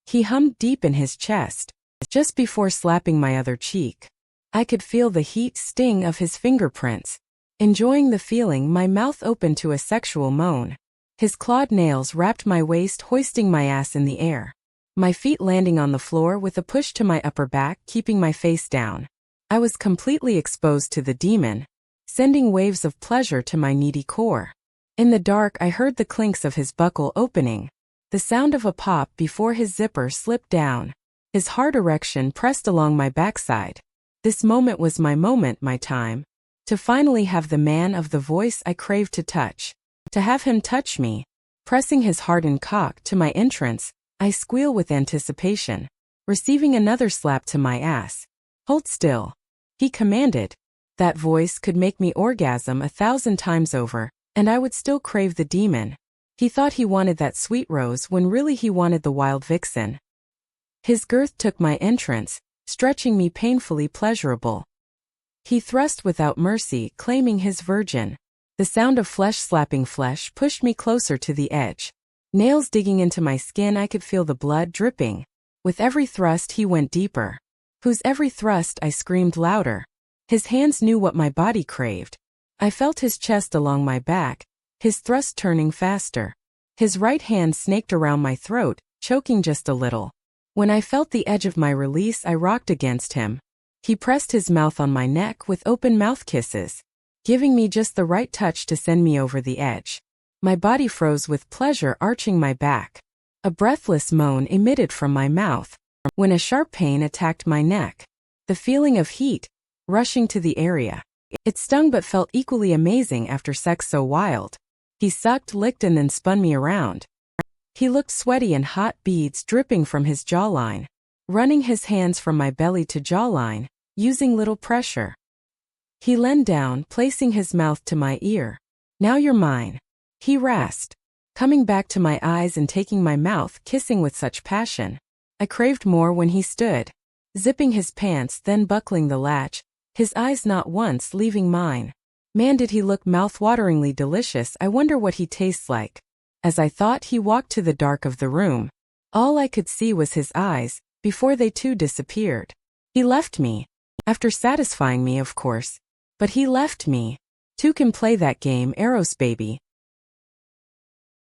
He hummed deep in his chest. Just before slapping my other cheek, I could feel the heat sting of his fingerprints. Enjoying the feeling, my mouth opened to a sexual moan. His clawed nails wrapped my waist, hoisting my ass in the air. My feet landing on the floor with a push to my upper back, keeping my face down. I was completely exposed to the demon, sending waves of pleasure to my needy core. In the dark, I heard the clinks of his buckle opening, the sound of a pop before his zipper slipped down. His hard erection pressed along my backside. This moment was my moment, my time. To finally have the man of the voice I craved to touch. To have him touch me. Pressing his hardened cock to my entrance, I squeal with anticipation. Receiving another slap to my ass. "Hold still," he commanded. That voice could make me orgasm 1,000 times over, and I would still crave the demon. He thought he wanted that sweet rose when really he wanted the wild vixen. His girth took my entrance, stretching me painfully pleasurable. He thrust without mercy, claiming his virgin. The sound of flesh slapping flesh pushed me closer to the edge. Nails digging into my skin, I could feel the blood dripping. With every thrust he went deeper. Whose every thrust I screamed louder. His hands knew what my body craved. I felt his chest along my back, his thrust turning faster. His right hand snaked around my throat, choking just a little. When I felt the edge of my release, I rocked against him. He pressed his mouth on my neck with open mouth kisses, giving me just the right touch to send me over the edge. My body froze with pleasure, arching my back. A breathless moan emitted from my mouth when a sharp pain attacked my neck. The feeling of heat rushing to the area. It stung but felt equally amazing after sex so wild. He sucked, licked, and then spun me around. He looked sweaty and hot, beads dripping from his jawline. Running his hands from my belly to jawline, using little pressure. He leaned down, placing his mouth to my ear. "Now you're mine," he rasped, coming back to my eyes and taking my mouth, kissing with such passion. I craved more when he stood, zipping his pants, then buckling the latch, his eyes not once leaving mine. Man, did he look mouth-wateringly delicious. I wonder what he tastes like. As I thought, he walked to the dark of the room. All I could see was his eyes, before they too disappeared. He left me. After satisfying me, of course. But he left me. Two can play that game, Eros baby.